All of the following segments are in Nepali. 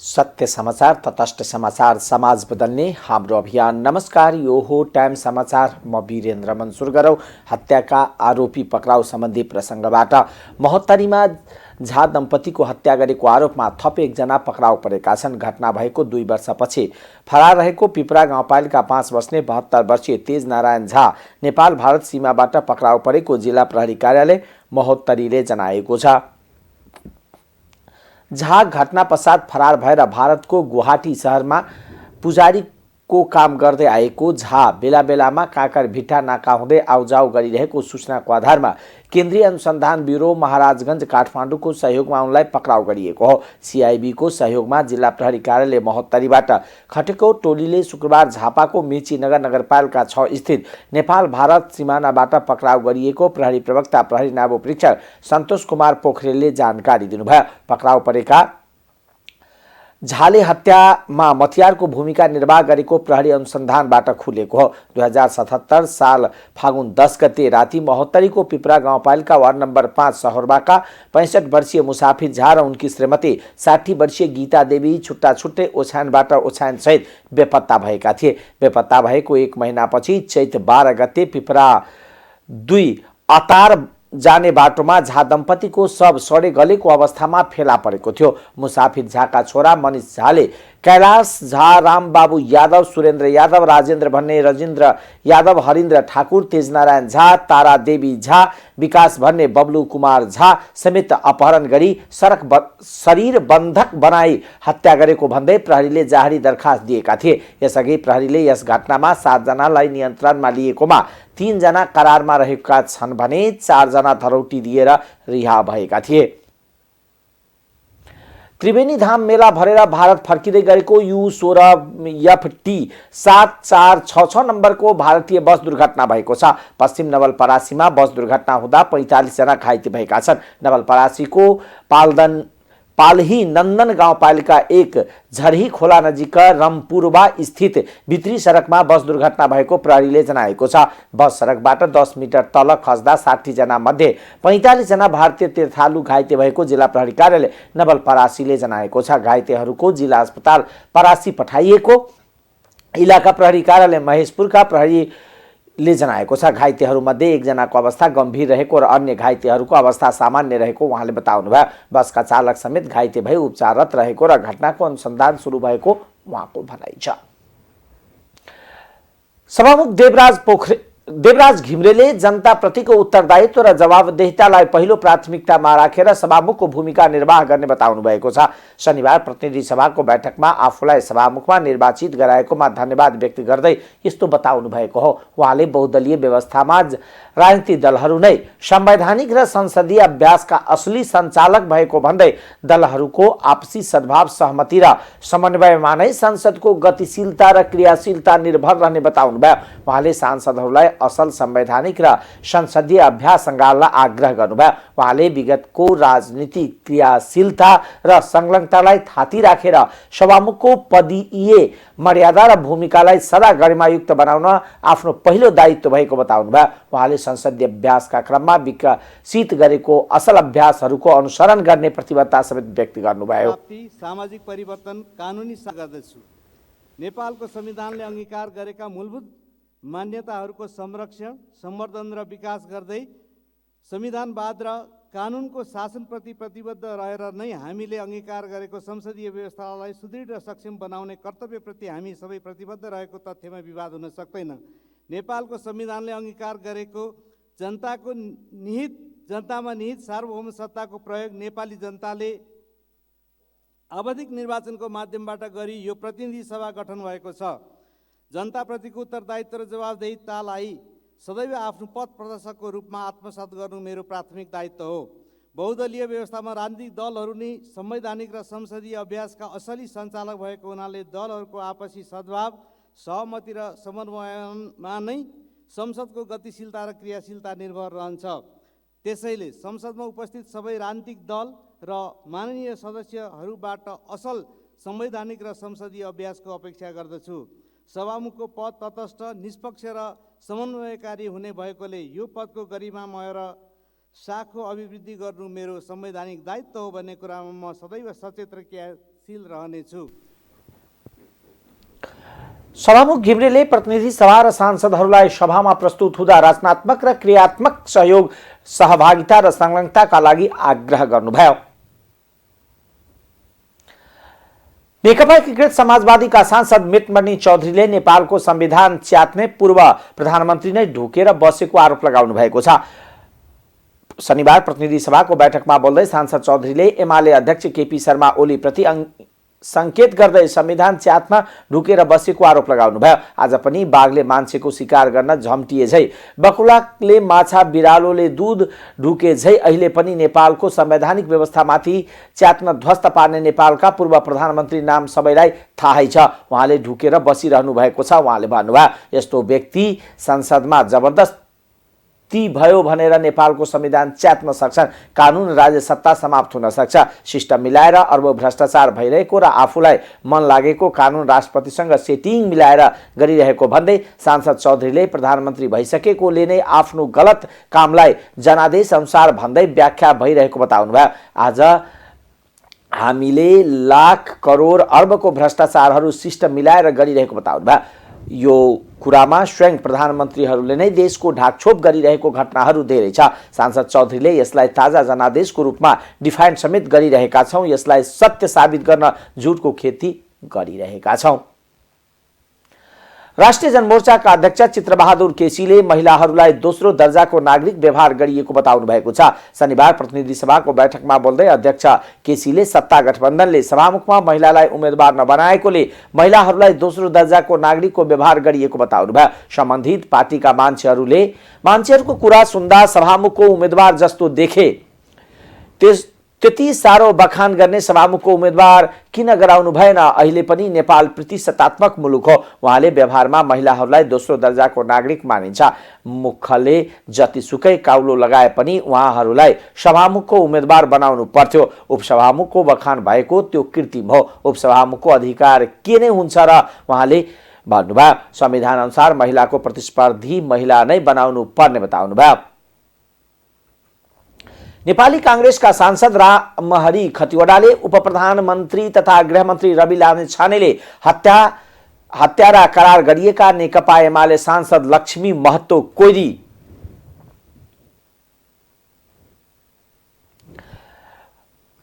सत्य समाचार, तटस्थ समाचार, समाज बदल्ने हाम्रो अभियान। नमस्कार, यो हो टाइम समाचार। म वीरेन्द्र मन्सुर गरौँ। हत्याका आरोपी पक्राउ सम्बन्धी प्रसङ्गबाट महोत्तरीमा झा दम्पतिको हत्या गरेको आरोपमा थप एकजना पक्राउ परेका छन्। घटना भएको 2 वर्षपछि फरार रहेको पिपरा गाउँपालिका 5 बस्ने 72 वर्षीय तेज नारायण झा नेपाल भारत सीमाबाट पक्राउ परेको जिल्ला प्रहरी कार्यालय महोत्तरीले जनाएको छ। झा घटना पश्चात फरार भएर भारतको गुवाहाटी शहरमा पुजारीको काम गर्दै आएको झा बेला बेलामा काकरभिट्टा नाका हुँदै आउजाउ गरिरहेको सूचनाको आधारमा केन्द्रीय अनुसन्धान ब्युरो महाराजगञ्ज काठमाडौँको सहयोगमा उनलाई पक्राउ गरिएको हो। सिआइबीको सहयोगमा जिल्ला प्रहरी कार्यालय महोत्तरीबाट खटेको टोलीले शुक्रबार झापाको मेचीनगर नगरपालिका 6 स्थित नेपाल भारत सिमानाबाट पक्राउ गरिएको प्रहरी प्रवक्ता प्रहरी नायब सन्तोष कुमार पोखरेलले जानकारी दिनुभयो। पक्राउ परेका झाले हत्यामा मतियारको भूमिका निर्वाह गरेको प्रहरी अनुसन्धानबाट खुलेको हो। 2077 साल फागुन 10 गते राति महोत्तरीको पिपरा गाउँपालिका वार्ड नम्बर 5 सहरबाका 65 वर्षीय मुसाफिर झा र उनकी श्रीमती 60 वर्षीय गीता देवी छुट्टा छुट्टै ओछ्यानबाट ओछ्यानसहित बेपत्ता भएका थिए। बेपत्ता भएको 1 महिनापछि चैत 12 गते पिपरा 2 अतार जाने बाटोमा झा दम्पतिको शव सडे गलेको अवस्थामा फेला परेको थियो। मुसाफिर झाका छोरा मनिष झाले कैलाश झा, रामबाबु यादव, सुरेन्द्र यादव, राजेन्द्र भन्ने रजिन्द्र यादव, हरिन्द्र ठाकुर, तेजनारायण झा, तारा देवी झा, विकास भन्ने बब्लु कुमार झा समेत अपहरण गरी शरीर बन्धक बनाई हत्या गरेको भन्दै प्रहरीले जाहेरी दरखास्त दिएका थिए। यसअघि प्रहरीले यस घटनामा 7 जनालाई नियन्त्रणमा लिएकोमा 3 जना करारमा रहेका छन् भने 4 जना धरौटी दिएर रिहा भएका थिए। त्रिवेणी धाम मेला भरेर भारत फर्किँदै गरेको U16FT 7466 नम्बरको भारतीय बस दुर्घटना भएको छ। पश्चिम नवलपरासीमा बस दुर्घटना हुँदा 45 जना घाइते भएका छन्। नवलपरासीको पालही नन्दन गाउँपालिका 1 झरही खोला नजिक रमपुरवा स्थित भित्री सडकमा बस दुर्घटना भएको प्रहरीले जनाएको छ। बस सडकबाट 10 मिटर तल खस्दा 60 जना मध्ये 45 जना भारतीय तीर्थालु घाइते भएको जिल्ला प्रहरी कार्यालय नवलपरासीले जनाएको छ। घाइतेहरूको जिल्ला अस्पताल परासी पठाइएको इलाका प्रहरी कार्यालय महेशपुरका प्रहरीले जनाएको छ। घाइतेहरूमध्ये 1 जनाको अवस्था गम्भीर रहेको र अन्य घाइतेहरूको अवस्था सामान्य रहेको उहाँले बताउनुभयो। बसका चालक समेत घाइते भई उपचाररत रहेको र घटनाको अनुसन्धान सुरु भएको उहाँको भनाइ छ। सभामुख देवराज घिमिरेले जनताप्रतिको उत्तरदायित्व र जवाबदेहितालाई पहिलो प्राथमिकतामा राखेर सभामुखको भूमिका निर्वाह गर्ने बताउनु भएको छ। शनिबार प्रतिनिधि सभाको बैठकमा आफूलाई सभामुखमा निर्वाचित गराएकोमा धन्यवाद व्यक्त गर्दै यस्तो बताउनु भएको हो। उहाँले बहुदलीय व्यवस्थामा राजनीतिक दलहरू नै संवैधानिक र संसदीय अभ्यासका असली सञ्चालक भएको भन्दै दलहरूको आपसी सद्भाव, सहमति र समन्वयमा नै संसदको गतिशीलता र क्रियाशीलता निर्भर रहने बताउनुभयो। उहाँले सांसदहरूलाई असल संवैधानिक र संसदीय अभ्यास सङ्घाल्न आग्रह गर्नुभयो। उहाँले विगतको राजनीतिक क्रियाशीलता र संलग्नतालाई थाती राखेर सभामुखको पदीय मर्यादा र भूमिकालाई सदा गरिमायुक्त बनाउन आफ्नो पहिलो दायित्व भएको बताउनुभयो। उहाँले संसदीय अभ्यासका क्रममा विकसित गरेको असल अभ्यासहरूको अनुसरण गर्ने प्रतिबद्धता समेत व्यक्त गर्नुभयो। सामाजिक परिवर्तन कानुनी गर्दछु। नेपालको संविधानले अंगीकार गरेका मूलभूत मान्यताहरूको संरक्षण, सम्वर्धन र विकास गर्दै संविधानवाद र कानुनको शासनप्रति प्रतिबद्ध रहेर नै हामीले अंगीकार गरेको संसदीय व्यवस्थालाई सुदृढ र सक्षम बनाउने कर्तव्यप्रति हामी सबै प्रतिबद्ध रहेको तथ्यमा विवाद हुन सक्दैन। नेपालको संविधानले अंगीकार गरेको जनतामा निहित सार्वभौम सत्ताको प्रयोग नेपाली जनताले आवधिक निर्वाचनको माध्यमबाट गरी यो प्रतिनिधि सभा गठन भएको छ। जनताप्रतिको उत्तरदायित्व र जवाबदेहितालाई सदैव आफ्नो पथ प्रदर्शकको रूपमा आत्मसात गर्नु मेरो प्राथमिक दायित्व हो। बहुदलीय व्यवस्थामा राजनीतिक दलहरू नै संवैधानिक र संसदीय अभ्यासका असली सञ्चालक भएको हुनाले दलहरूको आपसी सद्भाव, सहमति र समन्वयमा नै संसदको गतिशीलता र क्रियाशीलता निर्भर रहन्छ। त्यसैले संसदमा उपस्थित सबै राजनीतिक दल र माननीय सदस्यहरूबाट असल संवैधानिक र संसदीय अभ्यासको अपेक्षा गर्दछु। सभामुखको पद तटस्थ, निष्पक्ष र समन्वयकारी हुने भएकोले यो पदको गरिमामय र शाखको अभिवृद्धि गर्नु मेरो संवैधानिक दायित्व हो भन्ने कुरामा म सदैव सचेत र क्रियाशील रहनेछु। सभामुख घिमिरेले प्रतिनिधि सभा र सांसदहरूलाई सभामा प्रस्तुत हुँदा रचनात्मक र क्रियात्मक सहयोग, सहभागिता र संलग्नताका लागि आग्रह गर्नुभयो। नेकपा एकीकृत समाजवादीका सांसद मितमणि चौधरीले नेपालको संविधान च्यात्ने पूर्व प्रधानमन्त्री नै ढुकेर बसेको आरोप लगाउनु भएको छ। शनिबार प्रतिनिधि सभाको बैठकमा बोल्दै सांसद चौधरीले एमाले अध्यक्ष केपी शर्मा ओली प्रति संकेत गर्दै संविधान च्यात्न ढुकेर बसेको आरोप लगाउनुभयो। आज पनि बाघले मान्छेको शिकार गर्न झम्टिए झै, बकुलाले माछा बिरालोले दूध ढुके झै अहिले पनि नेपालको संवैधानिक व्यवस्थामाथि च्यात्न ध्वस्त पार्ने नेपालका पूर्व प्रधानमन्त्री नाम सबैलाई थाहै छ। उहाँले ढुकेर बसिरहनु भएको छ। उहाँले भन्नुभयो, यस्तो व्यक्ति संसदमा जबरदस्ती भयो भनेर नेपालको संविधान च्यात्न सक्छन्। कानुन राज्य सत्ता समाप्त हुन सक्छ। सिस्टम मिलाएर अर्ब भ्रष्टाचार भइरहेको र आफूलाई मन लागेको कानुन राष्ट्रपतिसँग सेटिङ मिलाएर गरिरहेको भन्दै सांसद चौधरीले प्रधानमन्त्री भइसकेकोले नै आफ्नो गलत कामलाई जनादेश अनुसार भन्दै व्याख्या भइरहेको बताउनुभयो। आज हामीले लाख करोड अर्बको भ्रष्टाचारहरू सिस्टम मिलाएर गरिरहेको बताउनुभयो। यो कुरामा स्वयं प्रधानमन्त्रीहरूले नै देशको ढाकछोप गरिरहेको घटनाहरू धेरै छ। सांसद चौधरीले यसलाई ताजा जनादेशको रूपमा डिफाइन समेत गरिरहेका छौँ। यसलाई सत्य साबित गर्न झुटको खेती गरिरहेका छौँ। राष्ट्रिय जनमोर्चाका अध्यक्ष चित्रबहादुर केसीले महिलाहरूलाई दोस्रो दर्जाको नागरिक व्यवहार गरिएको बताउनु भएको छ। शनिबार प्रतिनिधि सभाको बैठकमा बोल्दै अध्यक्ष केसीले सत्ता गठबन्धनले सभामुखमा महिलालाई उम्मेदवार नबनाएकोले महिलाहरूलाई दोस्रो दर्जाको नागरिकको व्यवहार गरिएको बताउनुभयो। सम्बन्धित पार्टीका मान्छेहरूको कुरा सुन्दा सभामुखको उम्मेदवार जस्तो देखे, त्यति साह्रो बखान गर्ने सभामुखको उम्मेदवार किन गराउनु भएन? अहिले पनि नेपाल प्रतिशतात्मक मुलुक हो। उहाँले व्यवहारमा महिलाहरूलाई दोस्रो दर्जाको नागरिक मानिन्छ। मुखले जतिसुकै काउलो लगाए पनि उहाँहरूलाई सभामुखको उम्मेदवार बनाउनु पर्थ्यो। उपसभामुखको बखान भएको त्यो कृत्रिम हो। उपसभामुखको अधिकार के नै हुन्छ र? उहाँले भन्नुभयो। संविधान अनुसार महिलाको प्रतिस्पर्धी महिला नै बनाउनु पर्ने बताउनुभयो। नेपाली कांग्रेसका सांसद रामहरि खतिवड़ाले उपप्रधानमन्त्री तथा गृहमन्त्री रवि लामिछानेले हत्यारा करार गरिएका नेकपा एमाले सांसद लक्ष्मी महतो कोइरी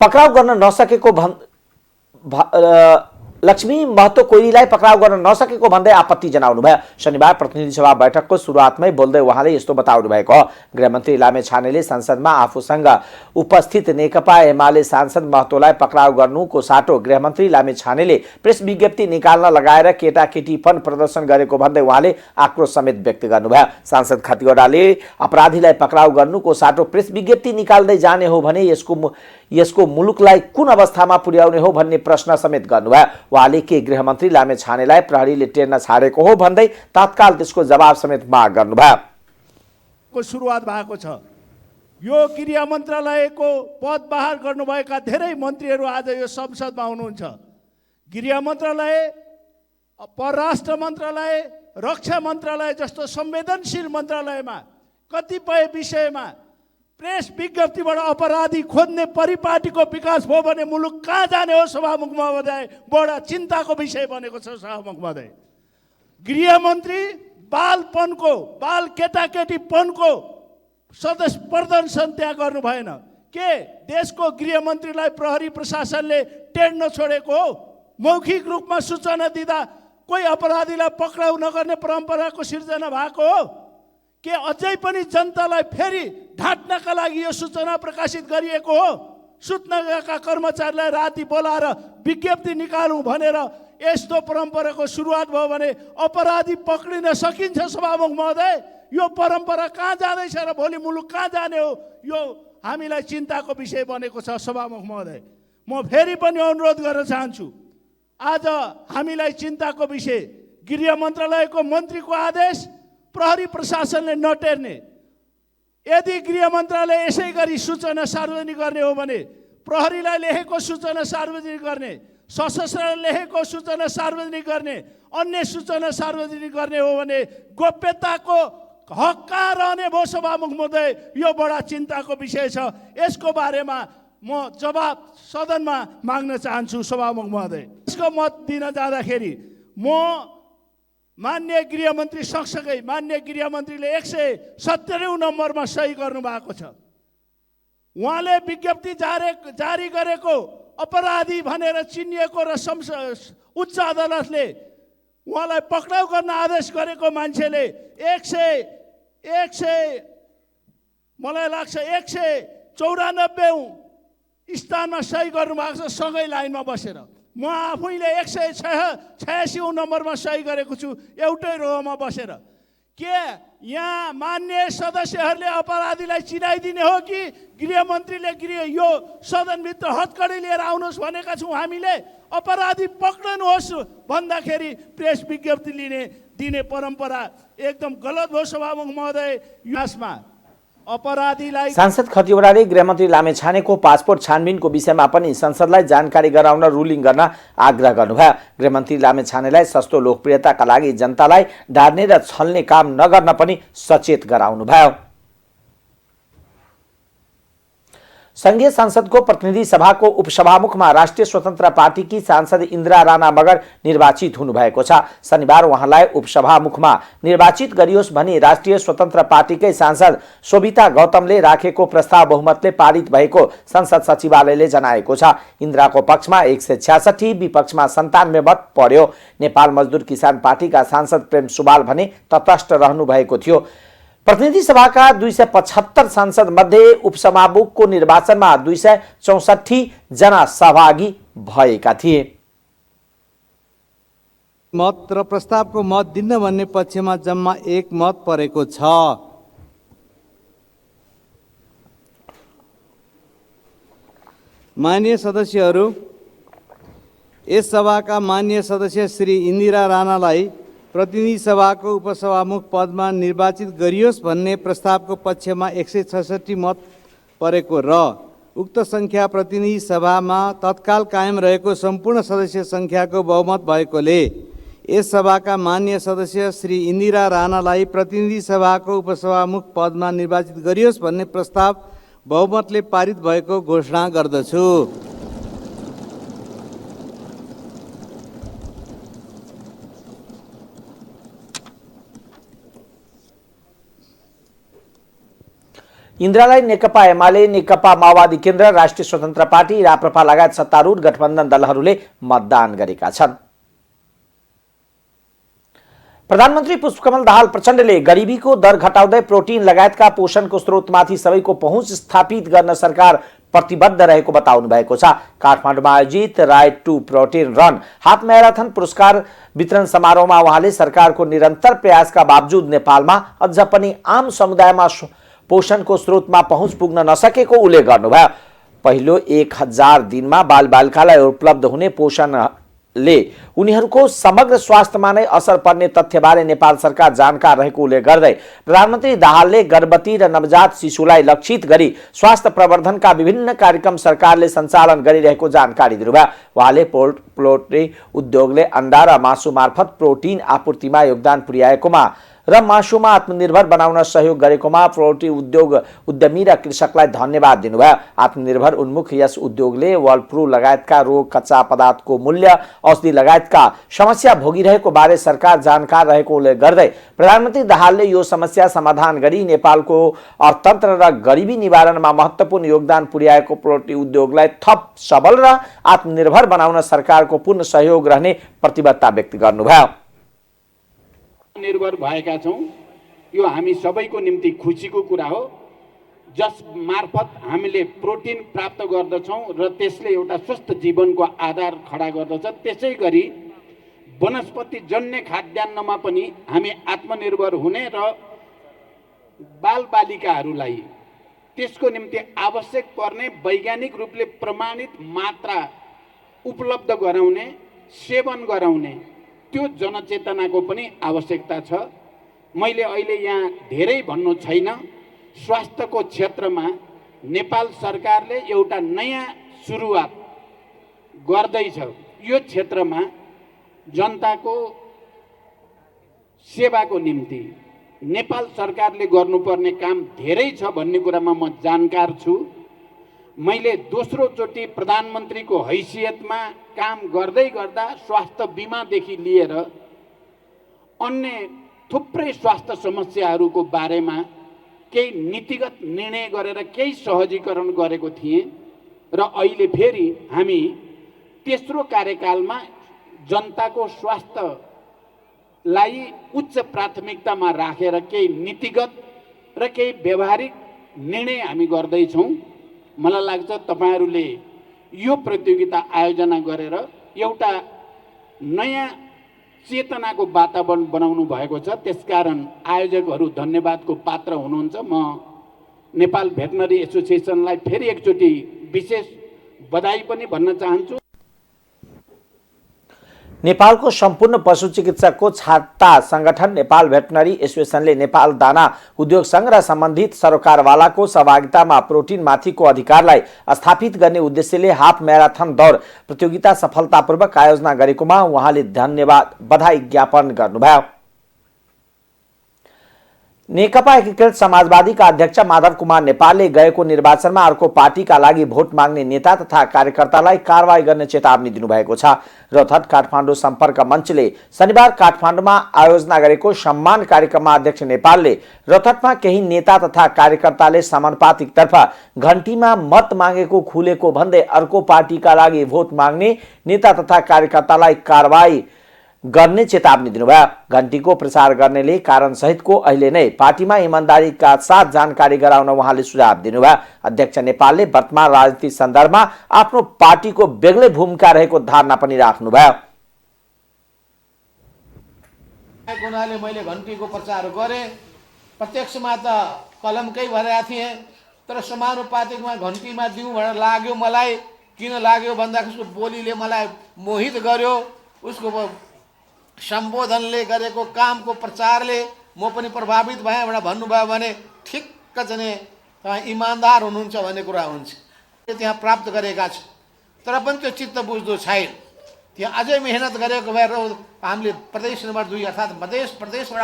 पक्राउ गर्न नसकेको लक्ष्मी महतो कोइरीलाई पक्राउ गर्न नसकेको भन्दै आपत्ति जनाउनु भयो। शनिबार प्रतिनिधि सभा बैठकको सुरुवातमै बोल्दै उहाँले यस्तो बताउनु भएको हो। गृहमन्त्री लामेछानेले संसदमा आफूसँग उपस्थित नेकपा एमाले सांसद महतोलाई पक्राउ गर्नुको साटो गृहमन्त्री लामेछानेले प्रेस विज्ञप्ति निकाल्न लगाएर केटाकेटीपन प्रदर्शन गरेको भन्दै उहाँले आक्रोश समेत व्यक्त गर्नुभयो। सांसद खतिवड़ाले अपराधीलाई पक्राउ गर्नुको साटो प्रेस विज्ञप्ति निकाल्दै जाने हो भने यसको मुलुकलाई कुन अवस्थामा पुर्याउने हो भन्ने प्रश्न समेत गर्नुभयो। उहाँले के गृहमन्त्री लामेछानेलाई प्रहरीले टेर्न छाडेको हो भन्दै तत्काल त्यसको जवाब समेत माग गर्नुभयो। को सुरुवात भएको छ। यो गृह मन्त्रालयको पद बहाल गर्नुभएका धेरै मन्त्रीहरू आज यो संसदमा हुनुहुन्छ। गृह मन्त्रालय, परराष्ट्र मन्त्रालय, रक्षा मन्त्रालय जस्तो संवेदनशील मन्त्रालयमा कतिपय विषयमा प्रेस विज्ञप्तिबाट अपराधी खोज्ने परिपाटीको विकास भयो भने मुलुक कहाँ जाने हो? सभामुख महोदय, बडा चिन्ताको विषय बनेको छ। सभामुख महोदय, गृहमन्त्री बाल केटाकेटीपनको सदस्य प्रदर्शन त्यहाँ गर्नु भएन के? देशको गृहमन्त्रीलाई प्रहरी प्रशासनले टेर्न छोडेको हो? मौखिक रूपमा सूचना दिँदा कोही अपराधीलाई पक्राउ नगर्ने परम्पराको सिर्जना भएको हो के? अझै पनि जनतालाई फेरि ढाँट्नका लागि यो सूचना प्रकाशित गरिएको हो? सूचनाका कर्मचारीलाई राति बोलाएर विज्ञप्ति निकालौँ भनेर यस्तो परम्पराको सुरुवात भयो भने अपराधी पक्रिन सकिन्छ? सभामुख महोदय, यो परम्परा कहाँ जाँदैछ र भोलि मुलुक कहाँ जाने हो? यो हामीलाई चिन्ताको विषय बनेको छ। सभामुख महोदय, म फेरि पनि अनुरोध गर्न चाहन्छु, आज हामीलाई चिन्ताको विषय गृह मन्त्रालयको मन्त्रीको आदेश प्रहरी प्रशासनले नटेर्ने। यदि गृह मन्त्रालय यसै गरी सूचना सार्वजनिक गर्ने हो भने प्रहरीलाई लेखेको सूचना सार्वजनिक गर्ने, सशस्त्रले लेखेको सूचना सार्वजनिक गर्ने, अन्य सूचना सार्वजनिक गर्ने हो भने गोप्यताको हक्का रहने भयो सभामुख महोदय, यो बडा चिन्ताको विषय छ। यसको बारेमा म जवाब सदनमा माग्न चाहन्छु सभामुख महोदय। यसको मत दिन जाँदाखेरि म मान्य गृहमन्त्री सँगसँगै मान्य गृहमन्त्रीले 170 नम्बरमा सही गर्नुभएको छ। उहाँले विज्ञप्ति जारी गरेको अपराधी भनेर चिनिएको र उच्च अदालतले उहाँलाई पक्राउ गर्न आदेश गरेको मान्छेले 100 मलाई लाग्छ 194 स्थानमा सही गर्नुभएको छ सँगै लाइनमा बसेर। म आफैले 186 नम्बरमा सही गरेको छु एउटै रोमा बसेर। के यहाँ मान्य सदस्यहरूले अपराधीलाई चिनाइदिने हो कि गृहमन्त्रीले यो सदनभित्र हतकडी लिएर आउनुहोस् भनेका छौँ हामीले? अपराधी पक्डनुहोस् भन्दाखेरि प्रेस विज्ञप्ति दिने परम्परा एकदम गलत हो सभामुख महोदय। यसमा अपराधीलाई सांसद खतिवड़ाले गृहमन्त्री लामेछानेको पासपोर्ट छानबिनको विषयमा पनि संसदलाई जानकारी गराउन रुलिङ गर्न आग्रह गर्नुभयो। गृहमन्त्री लामेछानेलाई सस्तो लोकप्रियताका लागि जनतालाई डार्ने र छल्ने काम नगर्न पनि सचेत गराउनुभयो। संघीय संसदको प्रतिनिधि सभाको उपसभामुखमा राष्ट्रिय स्वतन्त्र पार्टीकी सांसद इन्दिरा राणा मगर निर्वाचित हुनुभएको छ। शनिबार उहाँलाई उपसभामुखमा निर्वाचित गरियोस् भनी राष्ट्रिय स्वतन्त्र पार्टीकै सांसद शोभिता गौतमले राखेको प्रस्ताव बहुमतले पारित भएको संसद सचिवालयले जनाएको छ। इन्दिराको पक्षमा 166, विपक्षमा 97 मत पर्यो। नेपाल मजदुर किसान पार्टीका सांसद प्रेम सुवाल भने तटस्थ रहनु भएको थियो। प्रतिनिधि सभाका 275 सांसद मध्ये उपसभामुखको निर्वाचनमा 264 जना सहभागी भएका थिए। मत र प्रस्तावको मत दिन भन्ने पक्षमा जम्मा 1 मत परेको छ। माननीय सदस्यहरू, यस सभाका माननीय सदस्य श्री इन्दिरा राणालाई प्रतिनिधि सभाको उपसभामुख पदमा निर्वाचित गरियोस् भन्ने प्रस्तावको पक्षमा 166 मत परेको र उक्त सङ्ख्या प्रतिनिधि सभामा तत्काल कायम रहेको सम्पूर्ण सदस्य सङ्ख्याको बहुमत भएकोले यस सभाका माननीय सदस्य श्री इन्दिरा राणालाई प्रतिनिधि सभाको उपसभामुख पदमा निर्वाचित गरियोस् भन्ने प्रस्ताव बहुमतले पारित भएको घोषणा गर्दछु। इन्दिरालाई नेकपा एमाले, नेकपा माओवादी केन्द्र, राष्ट्रिय स्वतन्त्र पार्टी, राप्रपा लगायत सत्तारूढ गठबन्धन दलहरूले मतदान गरेका छन्। प्रधानमन्त्री पुष्पकमल दाहाल प्रचण्डले गरिबीको दर घटाउँदै प्रोटिन लगायतका पोषणको स्रोतमाथि सबैको पहुँच स्थापित गर्न सरकार प्रतिबद्ध रहेको बताउनु भएको छ। काठमाडौँमा आयोजित right to protein run half marathon पुरस्कार वितरण समारोहमा उहाँले सरकारको निरन्तर प्रयासका बावजुद नेपालमा अझ पनि आम समुदायमा पोषणको स्रोतमा पहुँच पुग्न नसकेको उल्लेख गर्नुभयो। पहिलो 1000 दिनमा बालबालिकालाई उपलब्ध हुने पोषणले उनीहरूको समग्र स्वास्थ्यमा नै असर पर्ने तथ्यबारे नेपाल सरकार जानकार रहेको उल्लेख गर्दै प्रधानमन्त्री दाहालले गर्भवती र नवजात शिशुलाई लक्षित गरी स्वास्थ्य प्रवर्धनका विभिन्न कार्यक्रम सरकारले सञ्चालन गरिरहेको जानकारी दिनुभयो। उहाँले पोल्ट्री उद्योगले अन्डा र मासु मार्फत प्रोटिन आपूर्तिमा योगदान पुर्याएकोमा र मासुमा आत्मनिर्भर बनाउन सहयोग गरेकोमा पोल्ट्री उद्योग उद्यमी र कृषकलाई धन्यवाद दिनुभयो। आत्मनिर्भर उन्मुख यस उद्योगले बर्ड फ्लू लगायतका रोग, कच्चा पदार्थको मूल्य, औषधि लगायतका समस्या भोगिरहेको बारे सरकार जानकार रहेको उल्लेख गर्दै प्रधानमन्त्री दाहालले यो समस्या समाधान गरी नेपालको अर्थतन्त्र र गरिबी निवारणमा महत्त्वपूर्ण योगदान पुर्याएको पोल्ट्री उद्योगलाई थप सबल र आत्मनिर्भर बनाउन सरकारको पूर्ण सहयोग रहने प्रतिबद्धता व्यक्त गर्नुभयो। निर्भर भएका छौं, यो हामी सबैको निम्ति खुसीको कुरा हो, जस मार्फत हामीले प्रोटिन प्राप्त गर्दछौं र त्यसले एउटा स्वस्थ जीवनको आधार खडा गर्दछ। त्यसैगरी वनस्पति जन्य खाद्यान्नमा पनि हामी आत्मनिर्भर हुने र बालबालिकाहरूलाई त्यसको निम्ति आवश्यक पर्ने वैज्ञानिक रूपले प्रमाणित मात्रा उपलब्ध गराउने, सेवन गराउने त्यो जनचेतनाको पनि आवश्यकता छ। मैले अहिले यहाँ धेरै भन्नु छैन। स्वास्थ्यको क्षेत्रमा नेपाल सरकारले एउटा नयाँ सुरुवात गर्दैछ। यो क्षेत्रमा जनताको सेवाको निम्ति नेपाल सरकारले गर्नुपर्ने काम धेरै छ भन्ने कुरामा म जानकार छु। मैले दोस्रोचोटि प्रधानमन्त्रीको हैसियतमा काम गर्दै गर्दा स्वास्थ्य बिमादेखि लिएर अन्य थुप्रै स्वास्थ्य समस्याहरूको बारेमा केही नीतिगत निर्णय गरेर केही सहजीकरण गरेको थिएँ र अहिले फेरि हामी तेस्रो कार्यकालमा जनताको स्वास्थ्यलाई उच्च प्राथमिकतामा राखेर केही नीतिगत र केही व्यवहारिक निर्णय हामी गर्दैछौँ। मलाई लाग्छ तपाईहरूले यो प्रतियोगिता आयोजना गरेर एउटा नयाँ चेतनाको वातावरण बनाउनु भएको छ। त्यसकारण आयोजकहरू धन्यवादको पात्र हुनुहुन्छ। म नेपाल भेटनरी एसोसिएसनलाई फेरि एकचोटि विशेष बधाई पनि भन्न चाहन्छु। नेपालको सम्पूर्ण पशु चिकित्सकको छाता संगठन नेपाल भेटनरी एसोसिएसनले नेपाल दाना उद्योग संघ र सम्बन्धित सरोकारवालाको सहभागितामा प्रोटिनमाथिको अधिकारलाई स्थापित गर्ने उद्देश्यले हाफ म्याराथन दौड प्रतियोगिता सफलतापूर्वक आयोजना गरेकोमा उहाँले धन्यवाद बधाई ज्ञापन गर्नुभयो। नेकपा एकीकृत समाजवादीका अध्यक्ष माधव कुमार नेपालले गएको निर्वाचनमा अर्को पार्टीका लागि भोट माग्ने नेता तथा कार्यकर्तालाई कारवाही गर्ने चेतावनी दिनुभएको छ। रौतहट काठमाडौँ सम्पर्क मञ्चले शनिबार काठमाडौँमा आयोजना गरेको सम्मान कार्यक्रममा अध्यक्ष नेपालले रौतहटमा केही नेता तथा कार्यकर्ताले समानुपातिकतर्फ घण्टीमा मत मागेको खुलेको भन्दै अर्को पार्टीका लागि भोट माग्ने नेता तथा कार्यकर्तालाई कारवाही गर्ने चेतावनी दिनुभयो। घण्टीको प्रचार गर्नेले कारण सहितको अहिले नै पार्टीमा इमानदारीका साथ जानकारी गराउन उहाँले सुझाव दिनुभयो। अध्यक्ष नेपालले वर्तमान राजनीतिक सन्दर्भमा आफ्नो पार्टीको बेग्लै भूमिका रहेको धारणा पनि राख्नुभयो। हुनाले मैले घण्टीको प्रचार गरेँ। प्रत्यक्षमा त कलमकै भरेका थिएँ, तर समानुपातिकमा घण्टीमा दिउँ भनेर लाग्यो। मलाई किन लाग्यो भन्दा उसको बोलीले मलाई मोहित गर्यो। उसको सम्बोधनले गरेको कामको प्रचारले म पनि प्रभावित भएँ। भनेर भन्नुभयो भने ठिक्क चाहिँ तपाईँ इमान्दार हुनुहुन्छ भन्ने कुरा हुन्छ। त्यहाँ प्राप्त गरेका छ, तर पनि त्यो चित्त बुझ्दो छैन। त्यहाँ अझै मेहनत गरेको भएर हामीले प्रदेश नम्बर 2 अर्थात् प्रदेशबाट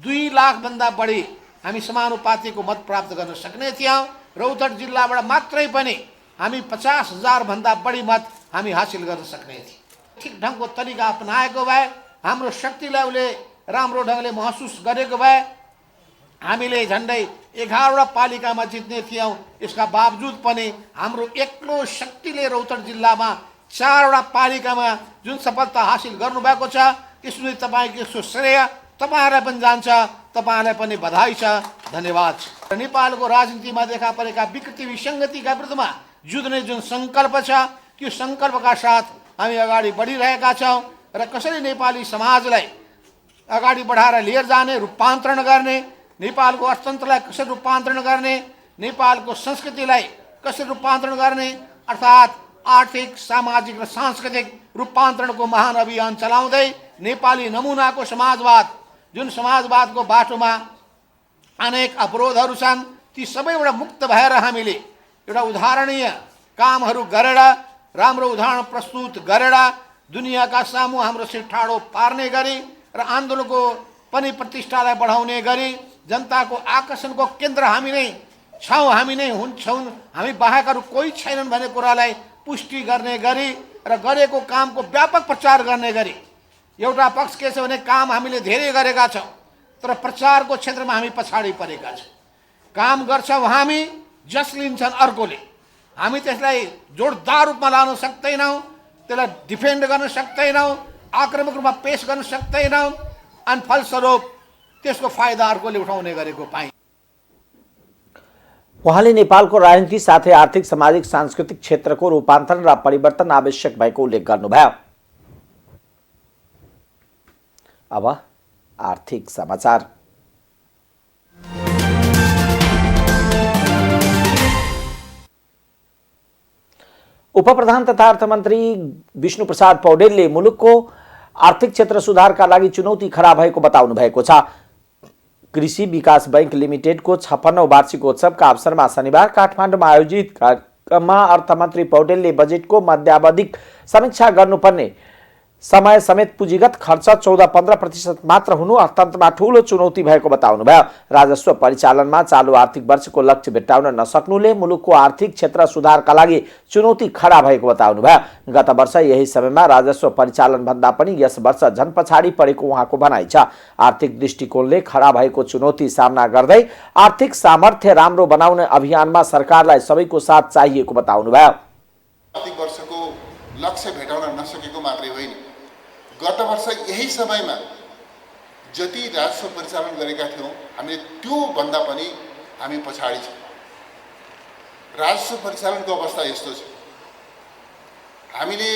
2 लाखभन्दा बढी हामी समानुपातिको मत प्राप्त गर्न सक्ने थियौँ। रौतहट जिल्लाबाट मात्रै पनि हामी 50,000 भन्दा बढी मत हामी हासिल गर्न सक्ने थियौँ। ठिक ढङ्गको तरिका अपनाएको भए, हाम्रो शक्तिलाई उसले राम्रो ढङ्गले महसुस गरेको भए हामीले झन्डै 11वटा पालिकामा जित्ने थियौँ। यसका बावजुद पनि हाम्रो एक्लो शक्तिले रौतहट जिल्लामा 4वटा पालिकामा जुन सफलता हासिल गर्नुभएको छ, त्यसले तपाईँको श्रेय तपाईँहरूलाई पनि जान्छ, तपाईँहरूलाई पनि बधाई छ, धन्यवाद छ। नेपालको राजनीतिमा देखा परेका विकृति विसङ्गतिका विरुद्धमा जुझ्ने जुन सङ्कल्प छ, त्यो सङ्कल्पका साथ हामी अगाडि बढिरहेका छौँ र कसरी नेपाली समाजलाई अगाडि बढाएर लिएर जाने, रूपान्तरण गर्ने, नेपालको अर्थतन्त्रलाई कसरी रूपान्तरण गर्ने, नेपालको संस्कृतिलाई कसरी रूपान्तरण गर्ने, अर्थात् आर्थिक, सामाजिक र सांस्कृतिक रूपान्तरणको महान अभियान चलाउँदै नेपाली नमुनाको समाजवाद, जुन समाजवादको बाटोमा अनेक अवरोधहरू छन्, ती सबैबाट मुक्त भएर हामीले एउटा उदाहरणीय कामहरू गरेर, राम्रो उदाहरण प्रस्तुत गरेर दुनियाँका सामु हाम्रो शिर ठाडो पार्ने गरी र आन्दोलनको पनि प्रतिष्ठालाई बढाउने गरी जनताको आकर्षणको केन्द्र हामी नै छौँ, हामी नै हुन्छौँ, हामी बाहेकहरू कोही छैनन् भन्ने कुरालाई पुष्टि गर्ने गरी र गरेको कामको व्यापक प्रचार गर्ने गरी। एउटा पक्ष के छ भने काम हामीले धेरै गरेका छौँ, तर प्रचारको क्षेत्रमा हामी पछाडि परेका छौँ। काम गर्छौँ हामी, जस लिन्छन् अर्कोले। हामी त्यसलाई जोडदार रूपमा लान सक्दैनौँ, त्यसलाई डिफेन्ड गर्न सक्दैनौँ, आक्रामक रूपमा पेश गर्न सक्दैनौँ, अनि फलस्वरूप त्यसको फाइदा अर्कोले उठाउने गरेको पाइन्छ। उहाँले नेपालको राजनीति साथै आर्थिक, सामाजिक, सांस्कृतिक क्षेत्रको रूपान्तरण र परिवर्तन आवश्यक भएको उल्लेख गर्नुभयो। अब आर्थिक समाचार। उपप्रधान तथा अर्थमन्त्री विष्णु प्रसाद पौडेलले मुलुकको आर्थिक क्षेत्र सुधारका लागि चुनौती खडा भएको बताउनु भएको छ। कृषि विकास बैंक लिमिटेडको 56औं वार्षिकोत्सवका अवसरमा शनिबार काठमाडौँमा आयोजित कार्यक्रममा अर्थमन्त्री पौडेलले बजेटको मध्यावधिक समीक्षा गर्नुपर्ने समय समेत पुँजीगत खर्च 14-15% मात्र हुनु अर्थतन्त्रमा ठूलो चुनौती भएको बताउनुभयो। राजस्व परिचालनमा चालु आर्थिक वर्षको लक्ष्य भेट्टाउन नसक्नुले मुलुकको आर्थिक क्षेत्र सुधारका लागि चुनौती खडा भएको बताउनुभयो। गत वर्ष यही समयमा राजस्व परिचालन भन्दा पनि यस वर्ष झन पछाडि परेको उहाँको भनाइ छ। आर्थिक दृष्टिकोणले खडा भएको चुनौती सामना गर्दै आर्थिक सामर्थ्य राम्रो बनाउने अभियानमा सरकारलाई सबैको साथ चाहिएको बताउनुभयो। आर्थिक वर्षको लक्ष्य भेटाउन नसकेको मात्रै होइन, गत वर्ष यही समयमा जति राजस्व परिचालन गरेका थियौँ हामीले त्यो भन्दा पनि हामी पछाडि छौँ। राजस्व परिचालनको अवस्था यस्तो छ, हामीले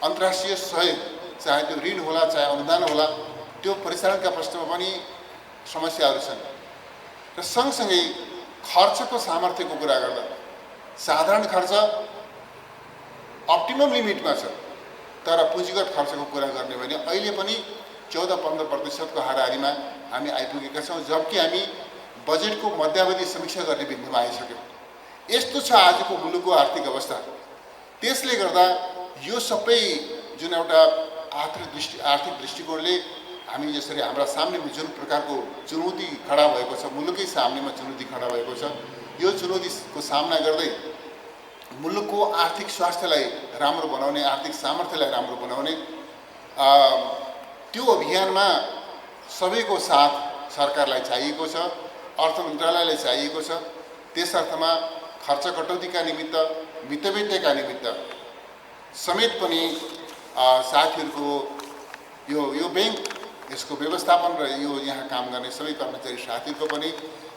अन्तर्राष्ट्रिय सहयोग चाहे त्यो ऋण होला चाहे अनुदान होला त्यो परिचालनका प्रश्नमा पनि समस्याहरू छन् र सँगसँगै खर्चको सामर्थ्यको कुरा गर्दा साधारण खर्च अप्टिमम लिमिटमा छ, तर पुँजीगत खर्चको कुरा गर्ने भने अहिले पनि 14-15% हाराहारीमा हामी आइपुगेका छौँ, जबकि हामी बजेटको मध्यावधि समीक्षा गर्ने बिन्दुमा आइसक्यौँ। यस्तो छ आजको मुलुकको आर्थिक अवस्था। त्यसले गर्दा यो सबै जुन एउटा आर्थिक दृष्टिकोणले हामी जसरी हाम्रा सामनेमा जुन प्रकारको चुनौती खडा भएको छ, मुलुकै सामनेमा चुनौती खडा भएको छ, यो चुनौतीको सामना गर्दै मुलुकको आर्थिक स्वास्थ्यलाई राम्रो बनाउने, आर्थिक सामर्थ्यलाई राम्रो बनाउने त्यो अभियानमा सबैको साथ सरकारलाई चाहिएको छ, अर्थ मन्त्रालयलाई चाहिएको छ। त्यस अर्थमा खर्च कटौतीका निमित्त, मितव्ययका निमित्त समेत पनि साथीहरूको यो बैंक, यसको व्यवस्थापन र यो यहाँ काम गर्ने सबै कर्मचारी साथीहरूको पनि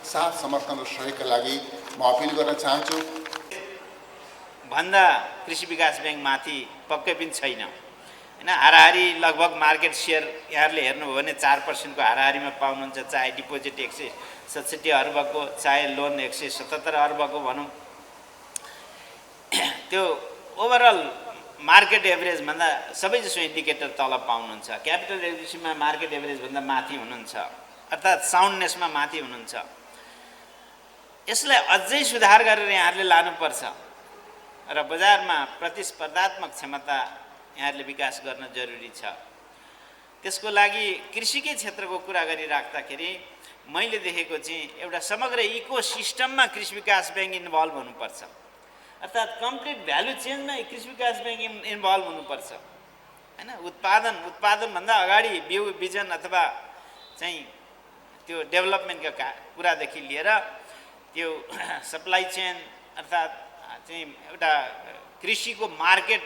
साथ समर्थन र सहयोगका लागि म अपिल गर्न चाहन्छु। भन्दा कृषि विकास बैंक माथि पक्कै पनि छैन हैन। हाराहारी लगभग मार्केट सेयर यहाँहरूले हेर्नुभयो भने 4% को हाराहारीमा पाउनुहुन्छ, चाहे डिपोजिट 167 अर्बको, चाहे लोन 177 अर्बको भनौँ। त्यो ओभरअल मार्केट एभरेज भन्दा सबैजसो इन्डिकेटर तल पाउनुहुन्छ। क्यापिटल एडिक्वेसीमा मार्केट एभरेज भन्दा माथि हुनुहुन्छ, अर्थात् साउन्डनेसमा माथि हुनुहुन्छ। यसलाई अझै सुधार गरेर यहाँहरूले लानुपर्छ र बजारमा प्रतिस्पर्धात्मक क्षमता यहाँहरूले विकास गर्न जरुरी छ। त्यसको लागि कृषिकै क्षेत्रको कुरा गरिराख्दाखेरि मैले देखेको चाहिँ एउटा समग्र इकोसिस्टममा कृषि विकास बैंक इन्भल्भ हुनुपर्छ, अर्थात् कम्प्लिट भ्यालु चेन्जमा कृषि विकास बैंक इन्भल्भ हुनुपर्छ हैन। उत्पादनभन्दा अगाडि बिउ बिजन अथवा चाहिँ त्यो डेभलपमेन्टका कुरादेखि लिएर त्यो सप्लाई चेन अर्थात् चाहिँ एउटा कृषिको मार्केट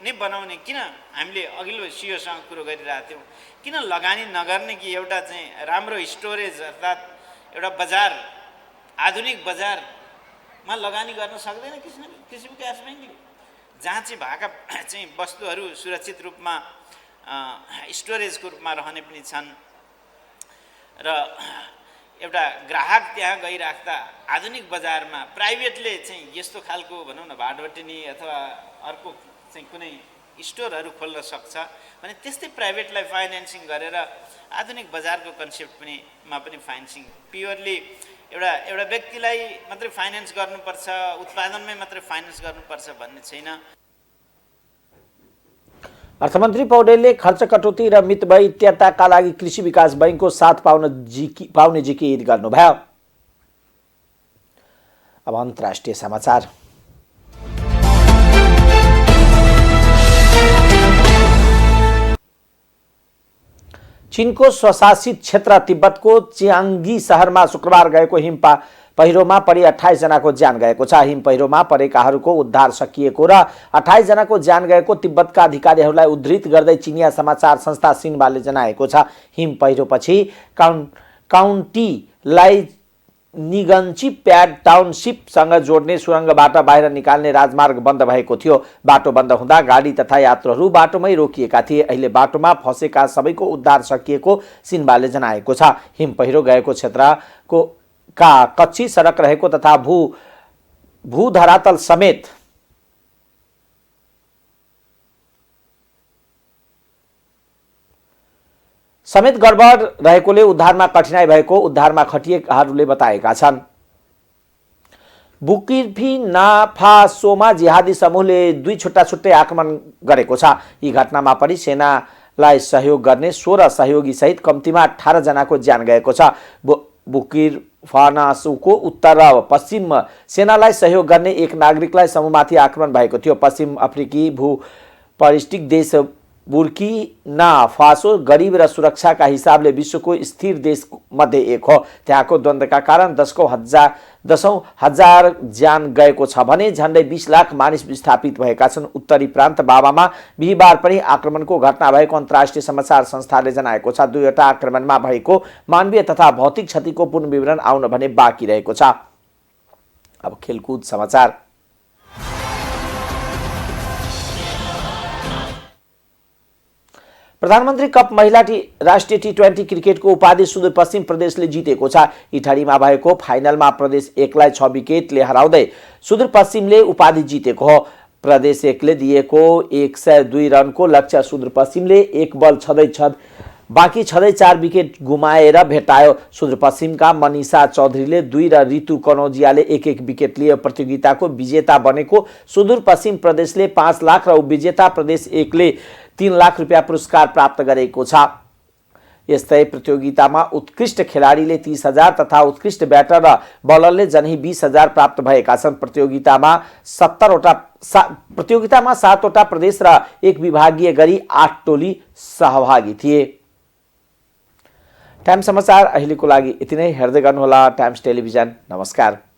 नै बनाउने, किन हामीले अघिल्लो सिओसँग कुरो गरिरहेको थियौँ, किन लगानी नगर्ने कि एउटा चाहिँ राम्रो स्टोरेज अर्थात् एउटा बजार, आधुनिक बजारमा लगानी गर्न सक्दैन कृषि विकास बैंकले, जहाँ चाहिँ भएका चाहिँ वस्तुहरू सुरक्षित रूपमा स्टोरेजको रूपमा रहने पनि छन् र एउटा ग्राहक त्यहाँ गइराख्दा आधुनिक बजारमा प्राइभेटले चाहिँ यस्तो खालको भनौँ न भाडबटनी अथवा अर्को चाहिँ कुनै स्टोरहरू खोल्न सक्छ भने त्यस्तै प्राइभेटलाई फाइनेन्सिङ गरेर आधुनिक बजारको कन्सेप्ट पनि फाइनेन्सिङ प्योरली एउटा व्यक्तिलाई मात्रै फाइनेन्स गर्नुपर्छ, उत्पादनमै मात्रै फाइनेन्स गर्नुपर्छ भन्ने छैन। अर्थमन्त्री पौडेलले खर्च कटौती र मितव्ययिताका लागि कृषि विकास बैंकको साथ पाउने जिकिर गर्नुभयो। अब अन्तर्राष्ट्रिय समाचार। चीनको स्वशासित क्षेत्र तिब्बतको चियाङ्गी शहरमा शुक्रबार गएको हिम पहिरोमा परि 28 जनाको ज्यान गएको छ। हिम पहिरोमा परेकाहरूको उद्धार सकिएको र 28 जनाको ज्यान गएको तिब्बतका अधिकारीहरूलाई उद्धृत गर्दै चिनिया समाचार संस्था सिन्हुवाले जनाएको छ। हिम पहिरोपछि काउन्टीलाई निगन्ची प्याड टाउनसिपसँग जोड्ने सुरङ्गबाट बाहिर निकाल्ने राजमार्ग बन्द भएको थियो। बाटो बन्द हुँदा गाडी तथा यात्रुहरू बाटोमै रोकिएका थिए। अहिले बाटोमा फँसेका सबैको उद्धार सकिएको सिन्हुवाले जनाएको छ। हिम पहिरो गएको क्षेत्रको कच्ची सडक रहेको तथा भूधरातल समेत गडबड रहेकोले उद्धारमा कठिनाई भएको उद्धारमा खटिएकाहरूले बताएका छन्। बुर्किना फासोमा जिहादी समूहले 2 छुट्टै आक्रमण गरेको छ। यी घटनामा पनि सेनालाई सहयोग गर्ने 16 सहयोगी सहित कम्तीमा 18 जनाको ज्यान गएको छ। बुर्किना-फासोको उत्तर र पश्चिम सेनालाई सहयोग गर्ने एक नागरिकलाई समूहमाथि आक्रमण भएको थियो। पश्चिम अफ्रिकी भूपरिष्ठिक देश बुर्किना फासो गरिब र सुरक्षाका हिसाबले विश्वको स्थिर देश मध्ये एक हो। त्यहाँको द्वन्द्वका कारण दशौं हजार ज्यान गएको छ भने झन्डै 20 लाख मानिस विस्थापित भएका छन्। उत्तरी प्रान्त बाबामा बिहिबार पनि आक्रमणको घटना भएको अन्तर्राष्ट्रिय समाचार संस्थाले जनाएको छ। 2वटा आक्रमणमा भएको मानवीय तथा भौतिक क्षतिको पूर्ण विवरण आउन भने बाँकी रहेको छ। अब खेलकुद समाचार। प्रधानमन्त्री कप महिला राष्ट्रिय टी20 क्रिकेटको उपाधि सुदूरपश्चिम प्रदेशले जितेको छ। इटालीमा भएको फाइनलमा प्रदेश 1लाई 6 विकेटले हराउँदै सुदूरपश्चिमले उपाधि जितेको हो। प्रदेश 1ले दिएको 102 रनको लक्ष्य सुदूरपश्चिमले 1 बल बाँकी छँदै 4 विकेट गुमाएर भेटायो। सुदूरपश्चिमका मनिषा चौधरीले 2 र ऋतु कनौजियाले 1-1 विकेट लिए। प्रतियोगिताको विजेता बनेको सुदूरपश्चिम प्रदेशले 5 लाख र उपविजेता प्रदेश 1ले 3 लाख रुपियाँ पुरस्कार प्राप्त गरेको छ। यस्तै प्रतियोगितामा उत्कृष्ट खेलाडीले 30,000 तथा उत्कृष्ट ब्याटर र बलरले जनै 20,000 प्राप्त भएका छन्। प्रतियोगितामा 7वटा प्रदेश र एक विभागीय गरी 8 टोली सहभागी थिए। टाइम समाचार अहिलेको लागि यति नै। हेर्दै गर्नुहोला टाइम्स टेलिभिजन। नमस्कार।